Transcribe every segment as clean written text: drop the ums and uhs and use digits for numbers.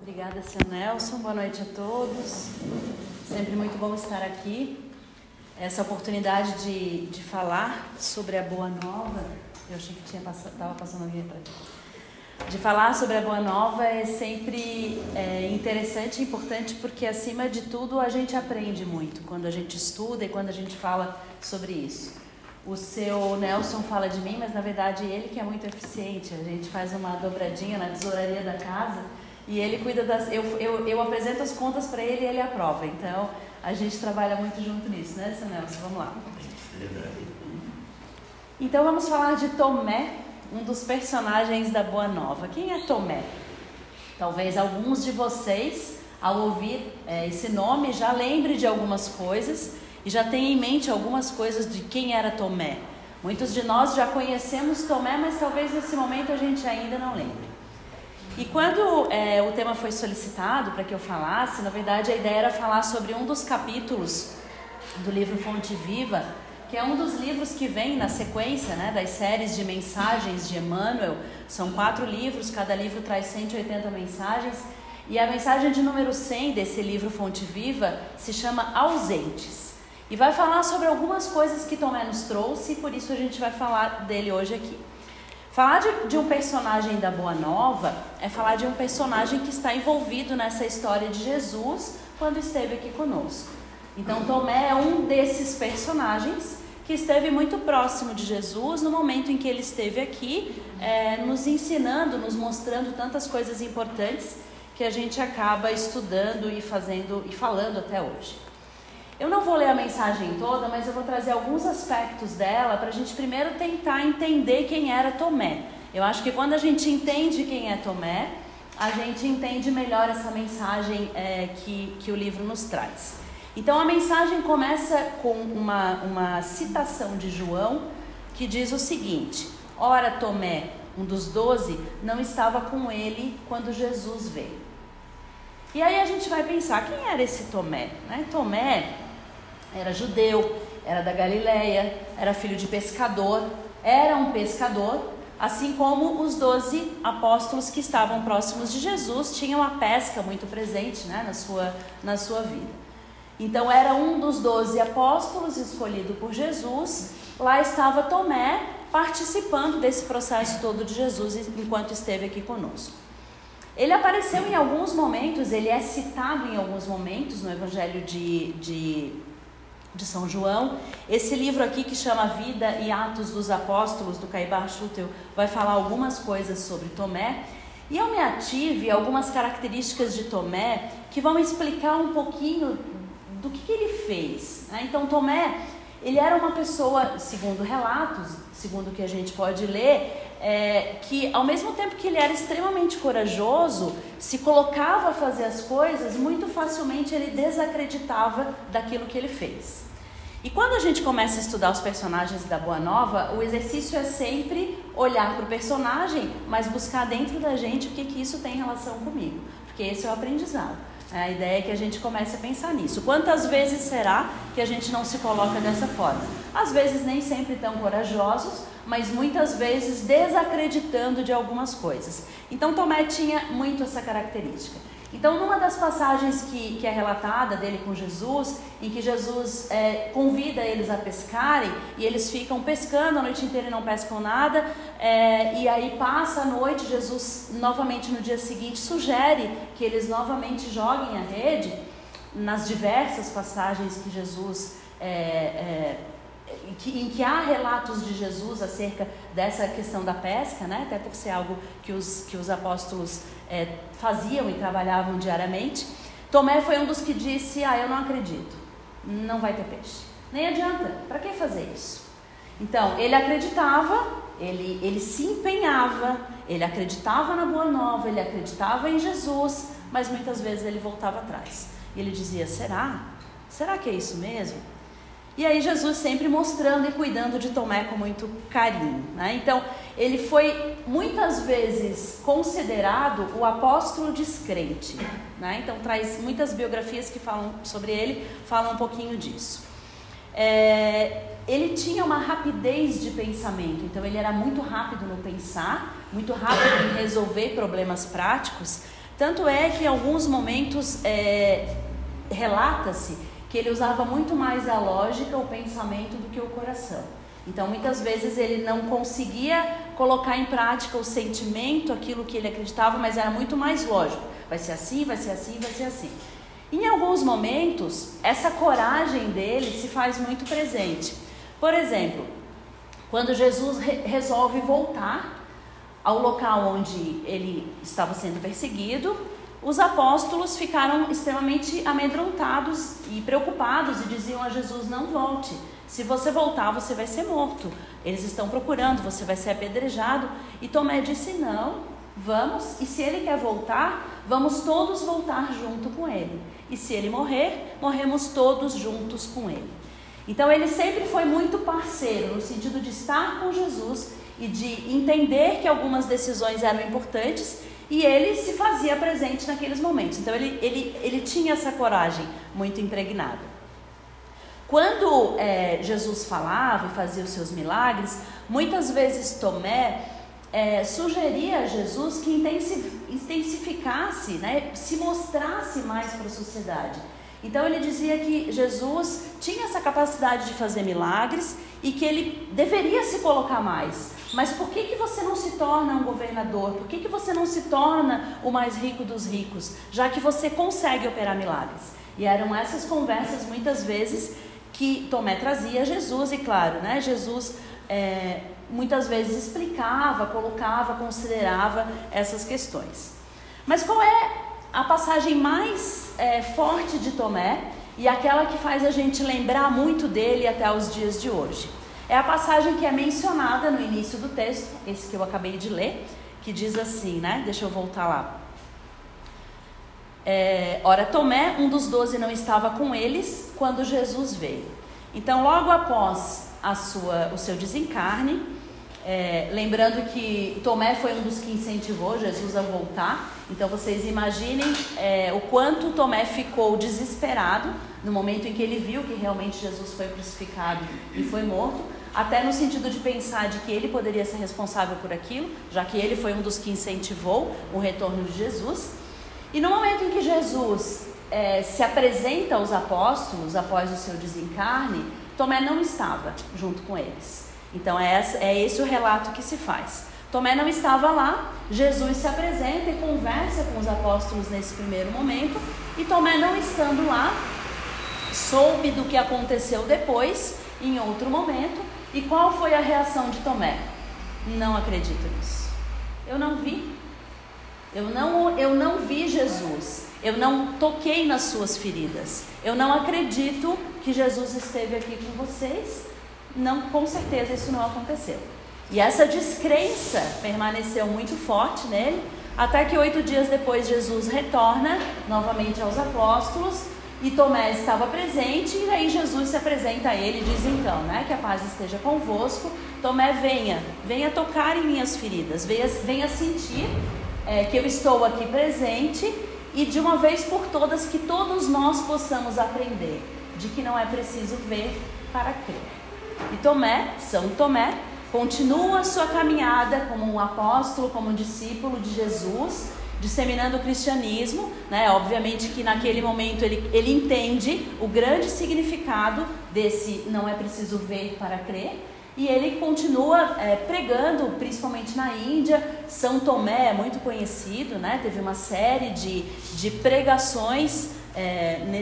Obrigada, Sr. Nelson. Boa noite a todos. Sempre muito bom estar aqui. Essa oportunidade de falar sobre a Boa Nova, eu achei que estava passando alguém para aqui. De falar sobre a Boa Nova é sempre interessante e importante, porque, acima de tudo, a gente aprende muito quando a gente estuda e quando a gente fala sobre isso. O seu Nelson fala de mim, mas, na verdade, ele que é muito eficiente. A gente faz uma dobradinha na tesouraria da casa e ele cuida das... Eu apresento as contas para ele e ele aprova. Então, a gente trabalha muito junto nisso, né, seu Nelson? Vamos lá. Então, vamos falar de Tomé, um dos personagens da Boa Nova. Quem é Tomé? Talvez alguns de vocês, ao ouvir esse nome, já lembrem de algumas coisas e já tenham em mente algumas coisas de quem era Tomé. Muitos de nós já conhecemos Tomé, mas talvez nesse momento a gente ainda não lembre. E quando o tema foi solicitado para que eu falasse, na verdade a ideia era falar sobre um dos capítulos do livro Fonte Viva, que é um dos livros que vem na sequência, né, das séries de mensagens de Emmanuel. São 4 livros, cada livro traz 180 mensagens, e a mensagem de número 100 desse livro Fonte Viva se chama Ausentes. E vai falar sobre algumas coisas que Tomé nos trouxe, e por isso a gente vai falar dele hoje aqui. Falar de um personagem da Boa Nova é falar de um personagem que está envolvido nessa história de Jesus quando esteve aqui conosco. Então, Tomé é um desses personagens que esteve muito próximo de Jesus no momento em que ele esteve aqui, nos ensinando, nos mostrando tantas coisas importantes que a gente acaba estudando e fazendo e falando até hoje. Eu não vou ler a mensagem toda, mas eu vou trazer alguns aspectos dela para a gente primeiro tentar entender quem era Tomé. Eu acho que quando a gente entende quem é Tomé, a gente entende melhor essa mensagem que o livro nos traz. Então a mensagem começa com uma citação de João, que diz o seguinte: ora, Tomé, um dos 12, não estava com ele quando Jesus veio. E aí a gente vai pensar, quem era esse Tomé? Tomé era judeu, era da Galileia, era filho de pescador, era um pescador, assim como os 12 apóstolos que estavam próximos de Jesus tinham a pesca muito presente, né, na sua vida. Então era um dos 12 apóstolos escolhido por Jesus. Lá estava Tomé participando desse processo todo de Jesus enquanto esteve aqui conosco. Ele apareceu em alguns momentos, ele é citado em alguns momentos no Evangelho de São João. Esse livro aqui, que chama Vida e Atos dos Apóstolos, do Caibar Schutel, vai falar algumas coisas sobre Tomé. E eu me ative a algumas características de Tomé que vão explicar um pouquinho do que ele fez. Então, Tomé, ele era uma pessoa, segundo relatos, segundo o que a gente pode ler, que ao mesmo tempo que ele era extremamente corajoso, se colocava a fazer as coisas, muito facilmente ele desacreditava daquilo que ele fez. E quando a gente começa a estudar os personagens da Boa Nova, o exercício é sempre olhar para o personagem, mas buscar dentro da gente o que isso tem em relação comigo, porque esse é o aprendizado. A ideia é que a gente comece a pensar nisso. Quantas vezes será que a gente não se coloca dessa forma? Às vezes nem sempre tão corajosos, mas muitas vezes desacreditando de algumas coisas. Então Tomé tinha muito essa característica. Então, numa das passagens que é relatada dele com Jesus, em que Jesus convida eles a pescarem, e eles ficam pescando a noite inteira e não pescam nada, e aí passa a noite, Jesus novamente no dia seguinte sugere que eles novamente joguem a rede. Nas diversas passagens que Jesus em que há relatos de Jesus acerca dessa questão da pesca, né? Até por ser algo que os apóstolos faziam e trabalhavam diariamente. Tomé foi um dos que disse: eu não acredito, não vai ter peixe, nem adianta, para que fazer isso? Então, ele acreditava, ele se empenhava, ele acreditava na Boa Nova, ele acreditava em Jesus, mas muitas vezes ele voltava atrás. Ele dizia: será que é isso mesmo? E aí Jesus sempre mostrando e cuidando de Tomé com muito carinho, né? Então, ele foi muitas vezes considerado o apóstolo descrente, né? Então, traz muitas biografias que falam sobre ele, falam um pouquinho disso. Ele tinha uma rapidez de pensamento, então ele era muito rápido no pensar, muito rápido em resolver problemas práticos, Tanto é que em alguns momentos relata-se que ele usava muito mais a lógica, o pensamento, do que o coração. Então, muitas vezes ele não conseguia colocar em prática o sentimento, aquilo que ele acreditava, mas era muito mais lógico. Vai ser assim, vai ser assim, vai ser assim. Em alguns momentos, essa coragem dele se faz muito presente. Por exemplo, quando Jesus resolve voltar ao local onde ele estava sendo perseguido, os apóstolos ficaram extremamente amedrontados e preocupados e diziam a Jesus: não volte, se você voltar você vai ser morto, eles estão procurando, você vai ser apedrejado. E Tomé disse: não, vamos, e se ele quer voltar, vamos todos voltar junto com ele, e se ele morrer, morremos todos juntos com ele. Então ele sempre foi muito parceiro, no sentido de estar com Jesus e de entender que algumas decisões eram importantes, e ele se fazia presente naqueles momentos. Então ele tinha essa coragem muito impregnada. Quando Jesus falava e fazia os seus milagres, muitas vezes Tomé sugeria a Jesus que intensificasse, né, se mostrasse mais para a sociedade. Então ele dizia que Jesus tinha essa capacidade de fazer milagres e que ele deveria se colocar mais. Mas por que você não se torna um governador? Por que você não se torna o mais rico dos ricos, já que você consegue operar milagres? E eram essas conversas muitas vezes que Tomé trazia a Jesus, e claro, né, Jesus muitas vezes explicava, colocava, considerava essas questões. Mas qual é a passagem mais forte de Tomé e aquela que faz a gente lembrar muito dele até os dias de hoje? É a passagem que é mencionada no início do texto, esse que eu acabei de ler, que diz assim, né? Deixa eu voltar lá. Ora, Tomé, um dos 12, não estava com eles quando Jesus veio. Então, logo após o seu desencarne, lembrando que Tomé foi um dos que incentivou Jesus a voltar. Então vocês imaginem o quanto Tomé ficou desesperado no momento em que ele viu que realmente Jesus foi crucificado e foi morto, até no sentido de pensar de que ele poderia ser responsável por aquilo, já que ele foi um dos que incentivou o retorno de Jesus. E no momento em que Jesus se apresenta aos apóstolos após o seu desencarne, Tomé não estava junto com eles. Então é esse o relato que se faz. Tomé não estava lá, Jesus se apresenta e conversa com os apóstolos nesse primeiro momento, e Tomé, não estando lá, soube do que aconteceu depois, em outro momento. E qual foi a reação de Tomé? Não acredito nisso. Eu não vi. Eu não vi Jesus. Eu não toquei nas suas feridas. Eu não acredito que Jesus esteve aqui com vocês. Não, com certeza isso não aconteceu. E essa descrença permaneceu muito forte nele, até que 8 dias depois Jesus retorna novamente aos apóstolos, e Tomé estava presente, e aí Jesus se apresenta a ele e diz então, né, que a paz esteja convosco. Tomé, venha tocar em minhas feridas, venha sentir que eu estou aqui presente, e de uma vez por todas que todos nós possamos aprender de que não é preciso ver para crer. E Tomé, São Tomé, continua a sua caminhada como um apóstolo, como um discípulo de Jesus, disseminando o cristianismo, né? Obviamente que naquele momento ele entende o grande significado desse não é preciso ver para crer, e ele continua pregando, principalmente na Índia. São Tomé é muito conhecido, né? Teve uma série de pregações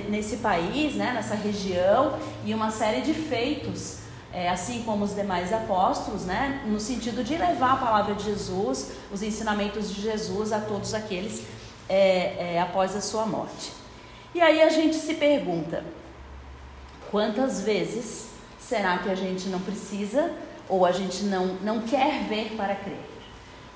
nesse país, né? Nessa região, e uma série de feitos, assim como os demais apóstolos, né, no sentido de levar a palavra de Jesus, os ensinamentos de Jesus a todos aqueles após a sua morte. E aí a gente se pergunta, quantas vezes será que a gente não precisa, ou a gente não quer ver para crer?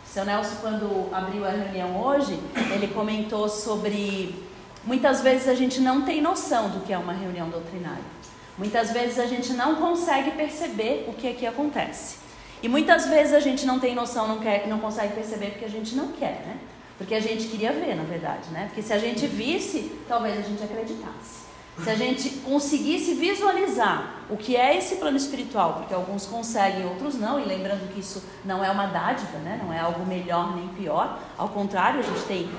O seu Nelson, quando abriu a reunião hoje, ele comentou sobre, muitas vezes a gente não tem noção do que é uma reunião doutrinária. Muitas vezes a gente não consegue perceber o que aqui acontece. E muitas vezes a gente não tem noção, não consegue perceber porque a gente não quer, né? Porque a gente queria ver, na verdade, né? Porque se a gente visse, talvez a gente acreditasse. Se a gente conseguisse visualizar o que é esse plano espiritual, porque alguns conseguem, outros não, e lembrando que isso não é uma dádiva, né? Não é algo melhor nem pior, ao contrário, a gente tem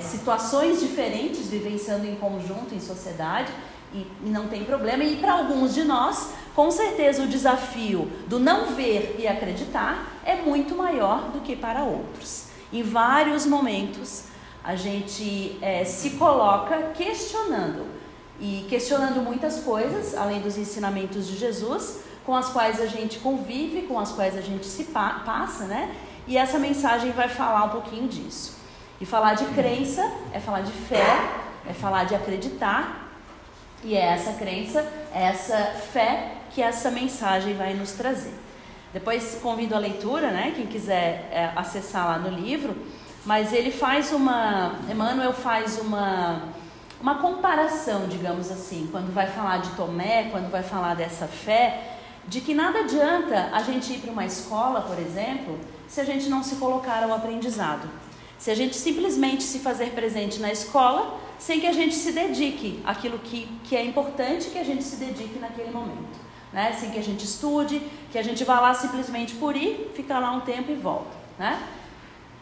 situações diferentes vivenciando em conjunto, em sociedade, e não tem problema. E para alguns de nós, com certeza o desafio do não ver e acreditar é muito maior do que para outros. Em vários momentos a gente se coloca questionando muitas coisas, além dos ensinamentos de Jesus, com as quais a gente convive, com as quais a gente se passa, né? E essa mensagem vai falar um pouquinho disso. E falar de crença é falar de fé, é falar de acreditar, e é essa crença, é essa fé que essa mensagem vai nos trazer. Depois convido a leitura, né? Quem quiser acessar lá no livro, mas ele faz Emmanuel faz uma comparação, digamos assim, quando vai falar de Tomé, quando vai falar dessa fé, de que nada adianta a gente ir para uma escola, por exemplo, se a gente não se colocar ao aprendizado. Se a gente simplesmente se fazer presente na escola, sem que a gente se dedique àquilo que é importante que a gente se dedique naquele momento, né? Sem que a gente estude, que a gente vá lá simplesmente por ir, fica lá um tempo e volta, né?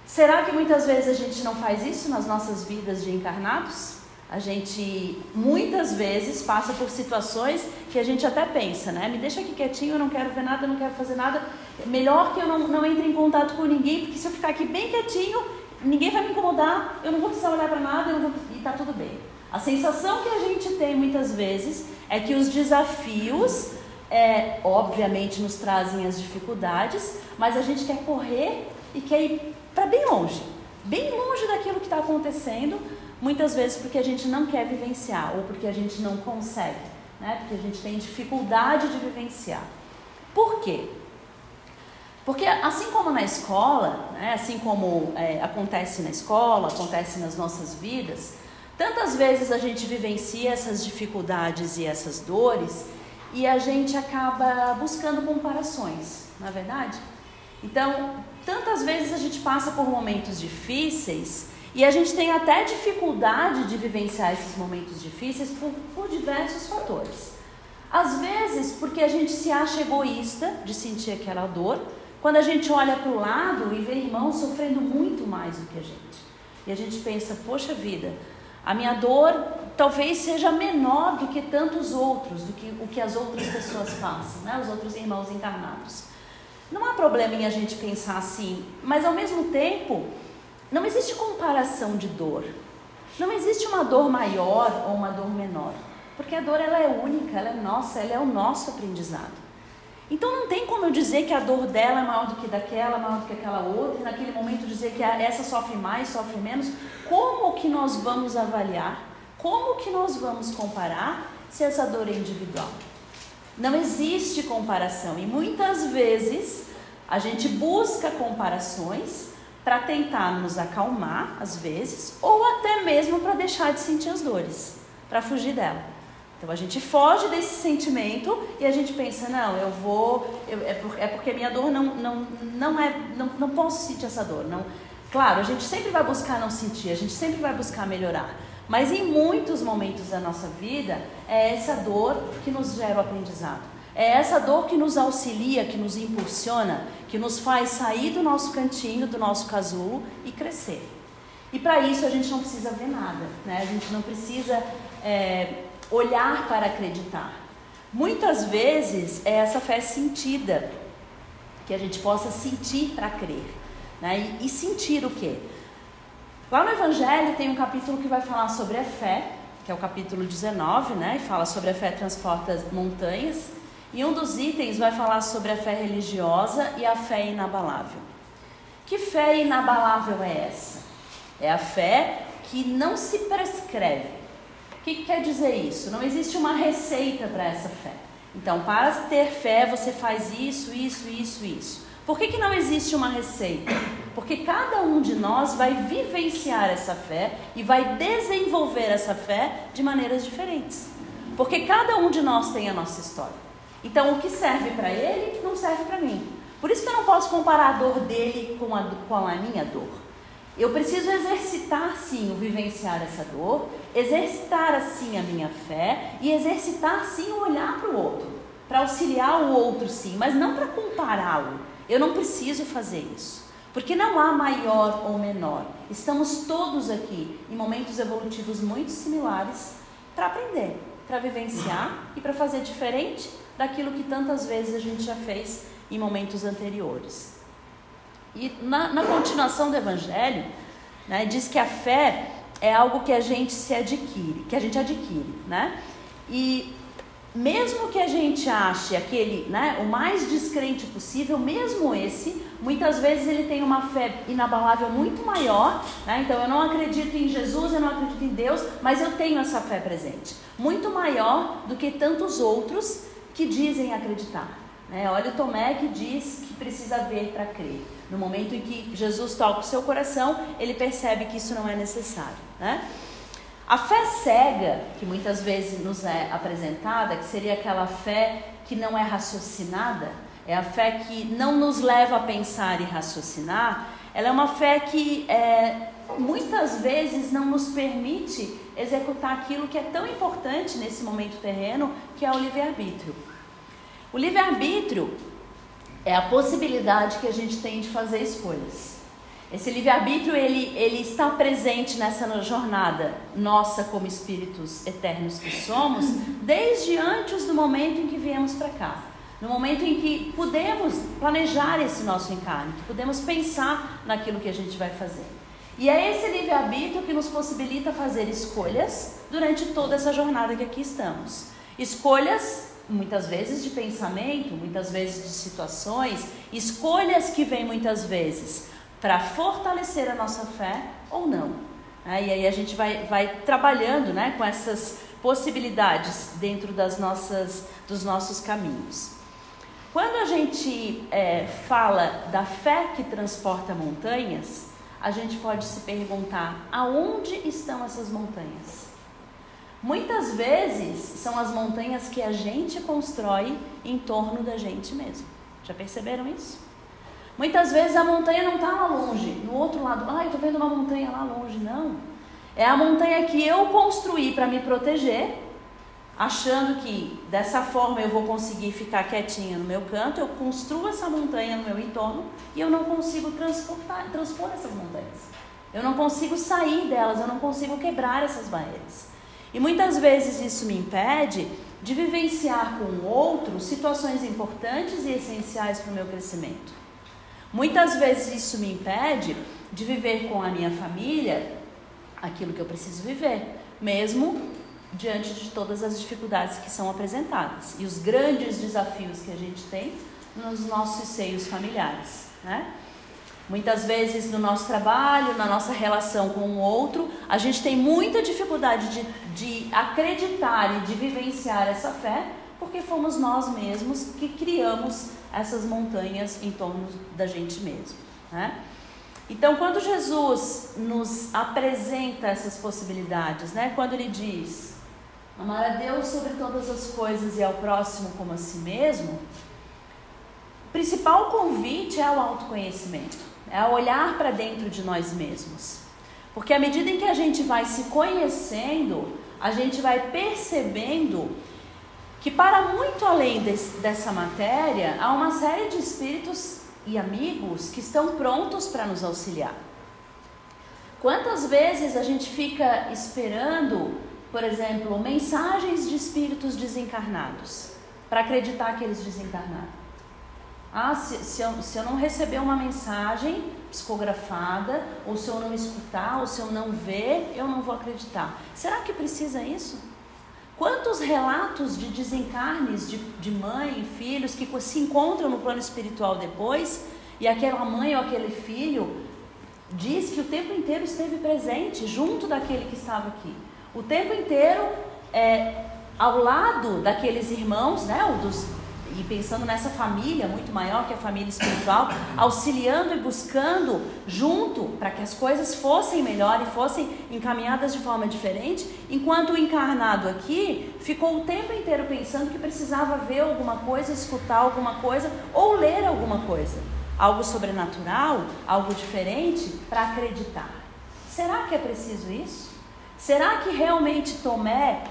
Será que muitas vezes a gente não faz isso nas nossas vidas de encarnados? A gente muitas vezes passa por situações que a gente até pensa, né? Me deixa aqui quietinho, eu não quero ver nada, eu não quero fazer nada. Melhor que eu não entre em contato com ninguém, porque se eu ficar aqui bem quietinho, ninguém vai me incomodar, eu não vou precisar olhar para nada, e tá tudo bem. A sensação que a gente tem muitas vezes é que os desafios, obviamente, nos trazem as dificuldades, mas a gente quer correr e quer ir para bem longe daquilo que está acontecendo, muitas vezes porque a gente não quer vivenciar ou porque a gente não consegue, né? Porque a gente tem dificuldade de vivenciar. Por quê? Porque assim como na escola, né? Assim como acontece na escola, acontece nas nossas vidas, tantas vezes a gente vivencia essas dificuldades e essas dores e a gente acaba buscando comparações, não é verdade? Então, tantas vezes a gente passa por momentos difíceis e a gente tem até dificuldade de vivenciar esses momentos difíceis por diversos fatores. Às vezes, porque a gente se acha egoísta de sentir aquela dor, quando a gente olha para o lado e vê irmãos sofrendo muito mais do que a gente. E a gente pensa, poxa vida, a minha dor talvez seja menor do que tantos outros, do que o que as outras pessoas passam, né? Os outros irmãos encarnados. Não há problema em a gente pensar assim, mas ao mesmo tempo, não existe comparação de dor. Não existe uma dor maior ou uma dor menor, porque a dor ela é única, ela é nossa, ela é o nosso aprendizado. Então não tem como eu dizer que a dor dela é maior do que daquela, maior do que aquela outra, e naquele momento dizer que essa sofre mais, sofre menos. Como que nós vamos avaliar? Como que nós vamos comparar se essa dor é individual? Não existe comparação e muitas vezes a gente busca comparações para tentar nos acalmar, às vezes, ou até mesmo para deixar de sentir as dores, para fugir dela. Então a gente foge desse sentimento e a gente pensa, não, é porque minha dor não posso sentir essa dor. Não. Claro, a gente sempre vai buscar não sentir, a gente sempre vai buscar melhorar. Mas em muitos momentos da nossa vida, é essa dor que nos gera o aprendizado. É essa dor que nos auxilia, que nos impulsiona, que nos faz sair do nosso cantinho, do nosso casulo e crescer. E para isso a gente não precisa ver nada, né? A gente não precisa olhar para acreditar. Muitas vezes é essa fé sentida, que a gente possa sentir para crer, né? E sentir o quê? Lá no Evangelho tem um capítulo que vai falar sobre a fé, que é o capítulo 19, né? E fala sobre a fé transporta montanhas. E um dos itens vai falar sobre a fé religiosa e a fé inabalável. Que fé inabalável é essa? É a fé que não se prescreve. O que quer dizer isso? Não existe uma receita para essa fé. Então, para ter fé, você faz isso, isso, isso, isso. Por que não existe uma receita? Porque cada um de nós vai vivenciar essa fé e vai desenvolver essa fé de maneiras diferentes. Porque cada um de nós tem a nossa história. Então, o que serve para ele, não serve para mim. Por isso que eu não posso comparar a dor dele com a minha dor. Eu preciso exercitar sim o vivenciar essa dor, exercitar assim a minha fé e exercitar sim o olhar para o outro, para auxiliar o outro sim, mas não para compará-lo. Eu não preciso fazer isso, porque não há maior ou menor. Estamos todos aqui em momentos evolutivos muito similares para aprender, para vivenciar e para fazer diferente daquilo que tantas vezes a gente já fez em momentos anteriores. E na continuação do Evangelho, né, diz que a fé é algo que a gente adquire, né? E mesmo que a gente ache aquele, né, o mais descrente possível, mesmo esse, muitas vezes ele tem uma fé inabalável muito maior, né? Então eu não acredito em Jesus, eu não acredito em Deus, mas eu tenho essa fé presente, muito maior do que tantos outros que dizem acreditar, né? Olha o Tomé que diz que precisa ver para crer. No momento em que Jesus toca o seu coração, ele percebe que isso não é necessário, né? A fé cega, que muitas vezes nos é apresentada, que seria aquela fé que não é raciocinada, é a fé que não nos leva a pensar e raciocinar, ela é uma fé que muitas vezes não nos permite executar aquilo que é tão importante nesse momento terreno, que é o livre-arbítrio. O livre-arbítrio é a possibilidade que a gente tem de fazer escolhas. Esse livre-arbítrio, ele está presente nessa jornada nossa como espíritos eternos que somos, desde antes do momento em que viemos para cá. No momento em que podemos planejar esse nosso encarne, que podemos pensar naquilo que a gente vai fazer. E é esse livre-arbítrio que nos possibilita fazer escolhas durante toda essa jornada que aqui estamos. Escolhas, muitas vezes de pensamento, muitas vezes de situações, escolhas que vêm muitas vezes para fortalecer a nossa fé ou não. E aí a gente vai trabalhando, né, com essas possibilidades dentro dos nossos caminhos. Quando a gente fala da fé que transporta montanhas, a gente pode se perguntar aonde estão essas montanhas. Muitas vezes são as montanhas que a gente constrói em torno da gente mesmo. Já perceberam isso? Muitas vezes a montanha não está lá longe, no outro lado. Eu estou vendo uma montanha lá longe. Não. É a montanha que eu construí para me proteger, achando que dessa forma eu vou conseguir ficar quietinha no meu canto. Eu construo essa montanha no meu entorno e eu não consigo transpor essas montanhas. Eu não consigo sair delas, eu não consigo quebrar essas barreiras. E muitas vezes isso me impede de vivenciar com o outro situações importantes e essenciais para o meu crescimento. Muitas vezes isso me impede de viver com a minha família aquilo que eu preciso viver, mesmo diante de todas as dificuldades que são apresentadas e os grandes desafios que a gente tem nos nossos seios familiares, né? Muitas vezes no nosso trabalho, na nossa relação com o outro, a gente tem muita dificuldade de acreditar e de vivenciar essa fé, porque fomos nós mesmos que criamos essas montanhas em torno da gente mesmo, né? Então, quando Jesus nos apresenta essas possibilidades, né? Quando ele diz, amar a Deus sobre todas as coisas e ao próximo como a si mesmo, o principal convite é o autoconhecimento, é olhar para dentro de nós mesmos. Porque à medida em que a gente vai se conhecendo, a gente vai percebendo que para muito além dessa matéria, há uma série de espíritos e amigos que estão prontos para nos auxiliar. Quantas vezes a gente fica esperando, por exemplo, mensagens de espíritos desencarnados, para acreditar que eles desencarnaram? Se eu não receber uma mensagem psicografada, ou se eu não escutar, ou se eu não ver, eu não vou acreditar. Será que precisa isso? Quantos relatos de desencarnes de mãe e filhos que se encontram no plano espiritual depois, e aquela mãe ou aquele filho diz que o tempo inteiro esteve presente junto daquele que estava aqui. O tempo inteiro ao lado daqueles irmãos, né, e pensando nessa família muito maior que a família espiritual, auxiliando e buscando junto para que as coisas fossem melhor e fossem encaminhadas de forma diferente, enquanto o encarnado aqui ficou o tempo inteiro pensando que precisava ver alguma coisa, escutar alguma coisa ou ler alguma coisa. algo sobrenatural, algo diferente, para acreditar. Será que é preciso isso? Será que realmente Tomé,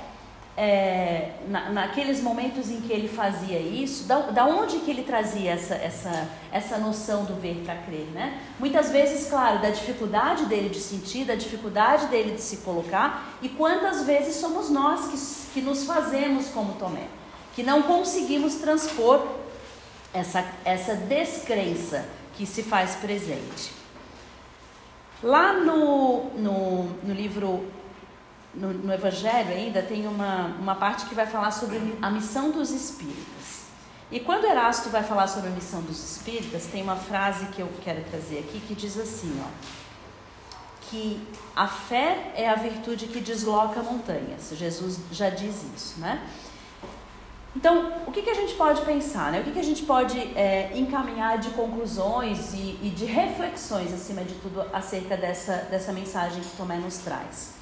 naqueles momentos em que ele fazia isso, da onde que ele trazia essa noção do ver para crer, né? Muitas vezes, claro, da dificuldade dele de sentir, da dificuldade dele de se colocar, e quantas vezes somos nós que nos fazemos como Tomé, que não conseguimos transpor essa descrença que se faz presente. Lá no livro, no Evangelho ainda, tem uma parte que vai falar sobre a missão dos espíritas. E quando Erasto vai falar sobre a missão dos espíritas, tem uma frase que eu quero trazer aqui, que diz assim, que a fé é a virtude que desloca montanhas. Jesus já diz isso, né? Então, o que a gente pode pensar, né? O que a gente pode encaminhar de conclusões e de reflexões, acima de tudo, acerca dessa mensagem que Tomé nos traz?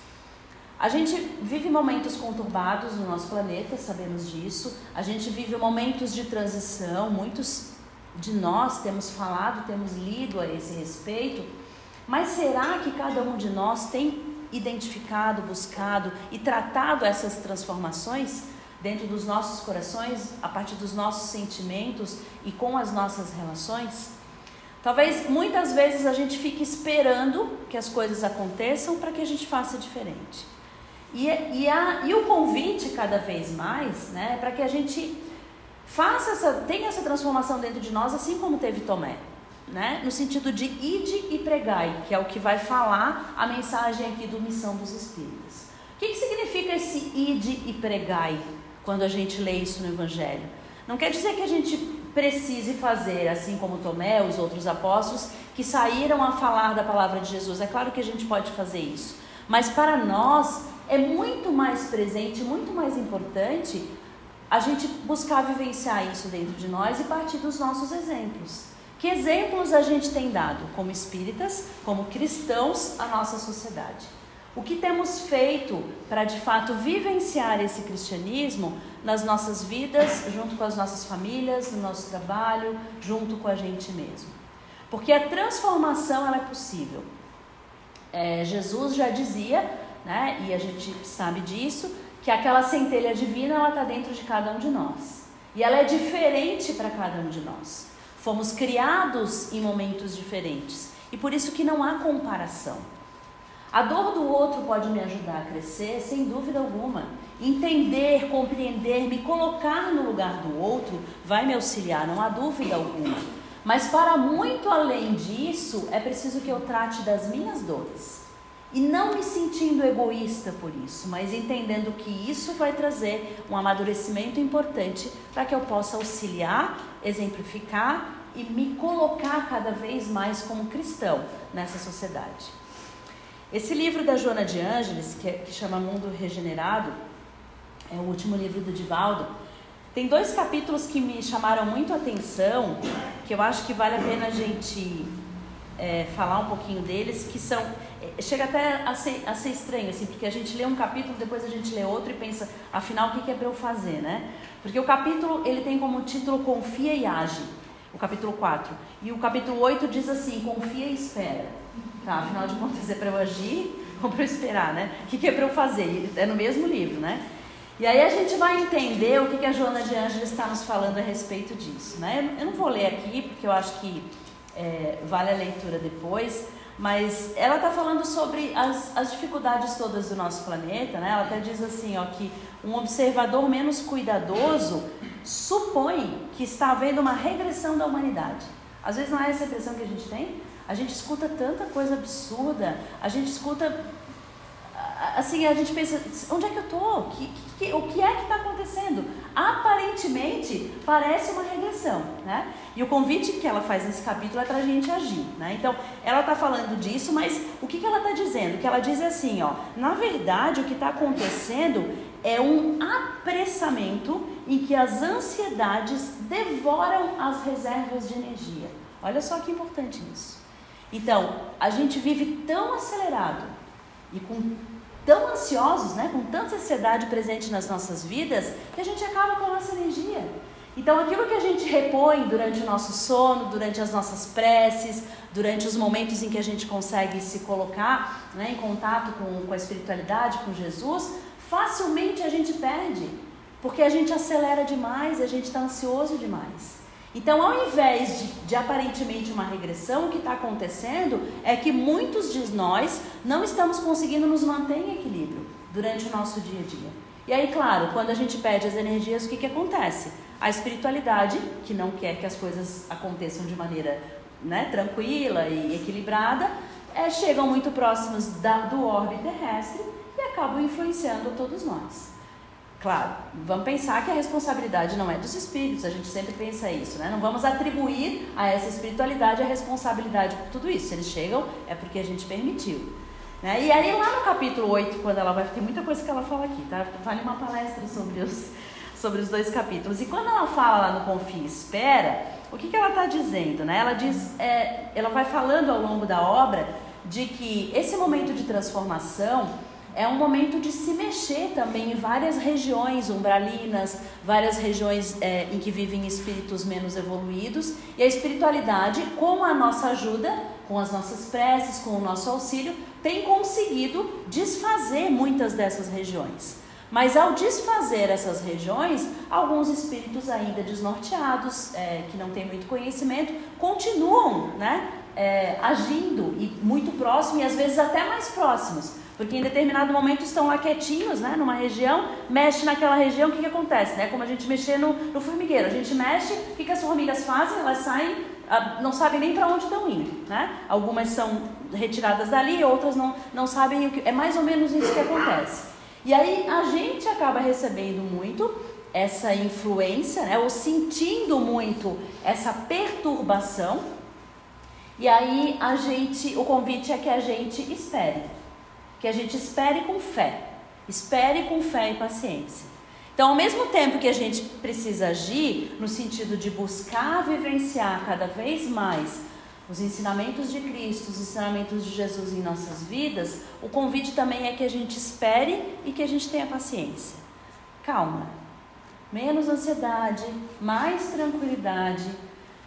A gente vive momentos conturbados no nosso planeta, sabemos disso. A gente vive momentos de transição, muitos de nós temos falado, temos lido a esse respeito. Mas será que cada um de nós tem identificado, buscado e tratado essas transformações dentro dos nossos corações, a partir dos nossos sentimentos e com as nossas relações? Talvez muitas vezes a gente fique esperando que as coisas aconteçam para que a gente faça diferente. E o convite cada vez mais, né, para que a gente tenha essa transformação dentro de nós, assim como teve Tomé, né, no sentido de ide e pregai, que é o que vai falar a mensagem aqui do Missão dos Espíritas. O que significa esse ide e pregai quando a gente lê isso no Evangelho? Não quer dizer que a gente precise fazer assim como Tomé, os outros apóstolos, que saíram a falar da palavra de Jesus. É claro que a gente pode fazer isso, mas para nós é muito mais presente, muito mais importante a gente buscar vivenciar isso dentro de nós e partir dos nossos exemplos. Que exemplos a gente tem dado como espíritas, como cristãos, à nossa sociedade? O que temos feito para de fato vivenciar esse cristianismo nas nossas vidas, junto com as nossas famílias, no nosso trabalho, junto com a gente mesmo? Porque a transformação ela é possível. Jesus já dizia, né, e a gente sabe disso, que aquela centelha divina ela está dentro de cada um de nós. E ela é diferente para cada um de nós. Fomos criados em momentos diferentes. E por isso que não há comparação. A dor do outro pode me ajudar a crescer, sem dúvida alguma. Entender, compreender, me colocar no lugar do outro vai me auxiliar, não há dúvida alguma. Mas para muito além disso, é preciso que eu trate das minhas dores. E não me sentindo egoísta por isso, mas entendendo que isso vai trazer um amadurecimento importante para que eu possa auxiliar, exemplificar e me colocar cada vez mais como cristão nessa sociedade. Esse livro da Joana de Ângeles, que chama Mundo Regenerado, é o último livro do Divaldo, tem 2 capítulos que me chamaram muito a atenção, que eu acho que vale a pena a gente falar um pouquinho deles, que são... Chega até a ser estranho, assim, porque a gente lê um capítulo, depois a gente lê outro e pensa, afinal, o que é para eu fazer, né? Porque o capítulo, ele tem como título Confia e Age, o capítulo 4. E o capítulo 8 diz assim, confia e espera. Tá, afinal de contas, é para eu agir ou para eu esperar, né? O que é para eu fazer? É no mesmo livro, né? E aí a gente vai entender o que a Joana de Ângeles está nos falando a respeito disso, né? Eu não vou ler aqui, porque eu acho que vale a leitura depois, mas ela está falando sobre as dificuldades todas do nosso planeta, né? Ela até diz assim, que um observador menos cuidadoso supõe que está havendo uma regressão da humanidade. Às vezes não é essa a impressão que a gente tem? A gente escuta tanta coisa absurda, a gente escuta, assim, a gente pensa, onde é que eu estou? O que é que está acontecendo? Aparentemente, parece uma regressão, né? E o convite que ela faz nesse capítulo é para a gente agir, né? Então, ela está falando disso, mas o que ela está dizendo? O que ela diz é assim, na verdade, o que está acontecendo é um apressamento em que as ansiedades devoram as reservas de energia. Olha só que importante isso. Então, a gente vive tão acelerado e tão ansiosos, né, com tanta ansiedade presente nas nossas vidas, que a gente acaba com a nossa energia. Então aquilo que a gente repõe durante o nosso sono, durante as nossas preces, durante os momentos em que a gente consegue se colocar, né, em contato com a espiritualidade, com Jesus, facilmente a gente perde, porque a gente acelera demais, a gente está ansioso demais. Então, ao invés de aparentemente uma regressão, o que está acontecendo é que muitos de nós não estamos conseguindo nos manter em equilíbrio durante o nosso dia a dia. E aí, claro, quando a gente perde as energias, o que acontece? A espiritualidade, que não quer que as coisas aconteçam de maneira, né, tranquila e equilibrada, chegam muito próximos do orbe terrestre e acabam influenciando todos nós. Claro, vamos pensar que a responsabilidade não é dos espíritos, a gente sempre pensa isso, né? Não vamos atribuir a essa espiritualidade a responsabilidade por tudo isso. Se eles chegam, é porque a gente permitiu, né? E aí lá no capítulo 8, quando ela vai... Tem muita coisa que ela fala aqui, tá? Vale uma palestra sobre os 2 capítulos. E quando ela fala lá no Confia e Espera, o que ela está dizendo, né? Ela diz, ela vai falando ao longo da obra de que esse momento de transformação é um momento de se mexer também em várias regiões umbralinas, várias regiões em que vivem espíritos menos evoluídos. E a espiritualidade, com a nossa ajuda, com as nossas preces, com o nosso auxílio, tem conseguido desfazer muitas dessas regiões. Mas ao desfazer essas regiões, alguns espíritos ainda desnorteados, que não têm muito conhecimento, continuam, né, agindo e muito próximos e às vezes até mais próximos. Porque em determinado momento estão lá quietinhos, né, numa região, mexe naquela região, o que acontece? Né? Como a gente mexer no formigueiro, a gente mexe, o que as formigas fazem? Elas saem, não sabem nem para onde estão indo, né? Algumas são retiradas dali, outras não sabem o que... É mais ou menos isso que acontece. E aí a gente acaba recebendo muito essa influência, né, ou sentindo muito essa perturbação, e aí o convite é que a gente espere. Que a gente espere com fé e paciência. Então, ao mesmo tempo que a gente precisa agir no sentido de buscar vivenciar cada vez mais os ensinamentos de Cristo, os ensinamentos de Jesus em nossas vidas, o convite também é que a gente espere e que a gente tenha paciência. Calma, menos ansiedade, mais tranquilidade,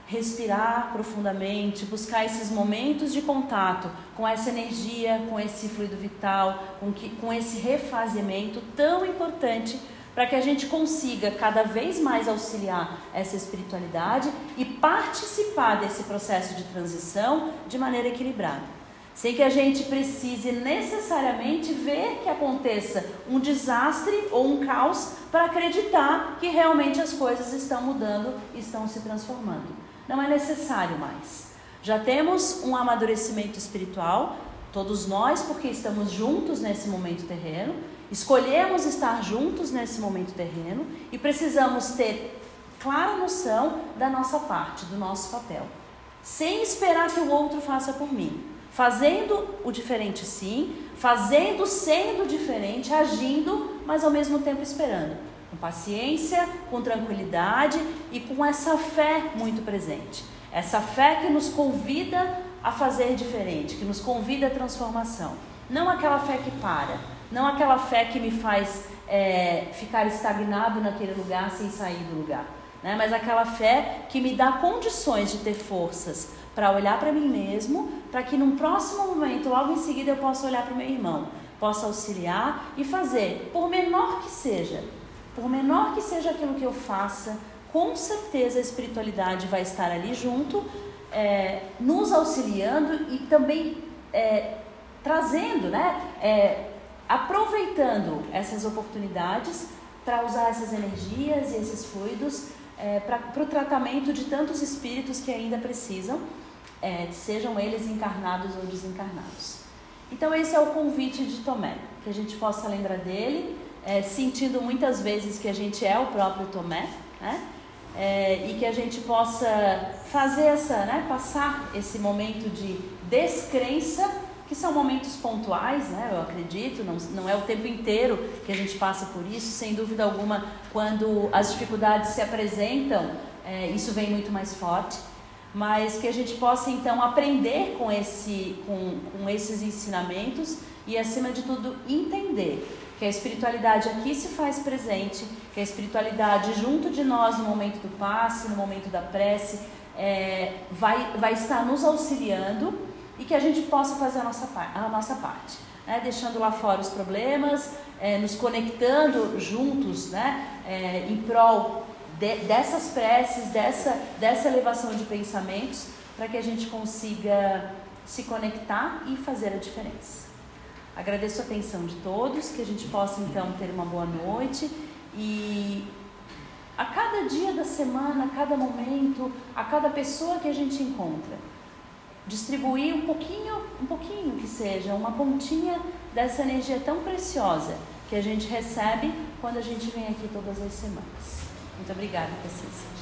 respirar profundamente, buscar esses momentos de contato com essa energia, com esse fluido vital, com esse refazimento tão importante para que a gente consiga cada vez mais auxiliar essa espiritualidade e participar desse processo de transição de maneira equilibrada. Sem que a gente precise necessariamente ver que aconteça um desastre ou um caos para acreditar que realmente as coisas estão mudando e estão se transformando. Não é necessário mais. Já temos um amadurecimento espiritual, todos nós, porque estamos juntos nesse momento terreno, escolhemos estar juntos nesse momento terreno e precisamos ter clara noção da nossa parte, do nosso papel, sem esperar que o outro faça por mim, fazendo o diferente sim, sendo diferente, agindo, mas ao mesmo tempo esperando. Com paciência, com tranquilidade e com essa fé muito presente. Essa fé que nos convida a fazer diferente, que nos convida à transformação. Não aquela fé que para, não aquela fé que me faz ficar estagnado naquele lugar sem sair do lugar, né? Mas aquela fé que me dá condições de ter forças para olhar para mim mesmo, para que num próximo momento, logo em seguida, eu possa olhar para o meu irmão, possa auxiliar e fazer, por menor que seja aquilo que eu faça, com certeza a espiritualidade vai estar ali junto, nos auxiliando e também trazendo, né, aproveitando essas oportunidades para usar essas energias e esses fluidos para o tratamento de tantos espíritos que ainda precisam, sejam eles encarnados ou desencarnados. Então esse é o convite de Tomé, que a gente possa lembrar dele, sentindo muitas vezes que a gente é o próprio Tomé, né? E que a gente possa fazer passar esse momento de descrença, que são momentos pontuais, né? Eu acredito, não é o tempo inteiro que a gente passa por isso, sem dúvida alguma, quando as dificuldades se apresentam, isso vem muito mais forte, mas que a gente possa então aprender com esses ensinamentos e, acima de tudo, entender que a espiritualidade aqui se faz presente, que a espiritualidade junto de nós no momento do passe, no momento da prece, vai estar nos auxiliando, e que a gente possa fazer a nossa parte, né? Deixando lá fora os problemas, nos conectando juntos, né? Em prol dessas preces, dessa elevação de pensamentos, para que a gente consiga se conectar e fazer a diferença. Agradeço a atenção de todos, que a gente possa então ter uma boa noite, e a cada dia da semana, a cada momento, a cada pessoa que a gente encontra, distribuir um pouquinho que seja, uma pontinha dessa energia tão preciosa que a gente recebe quando a gente vem aqui todas as semanas. Muito obrigada, Paciência.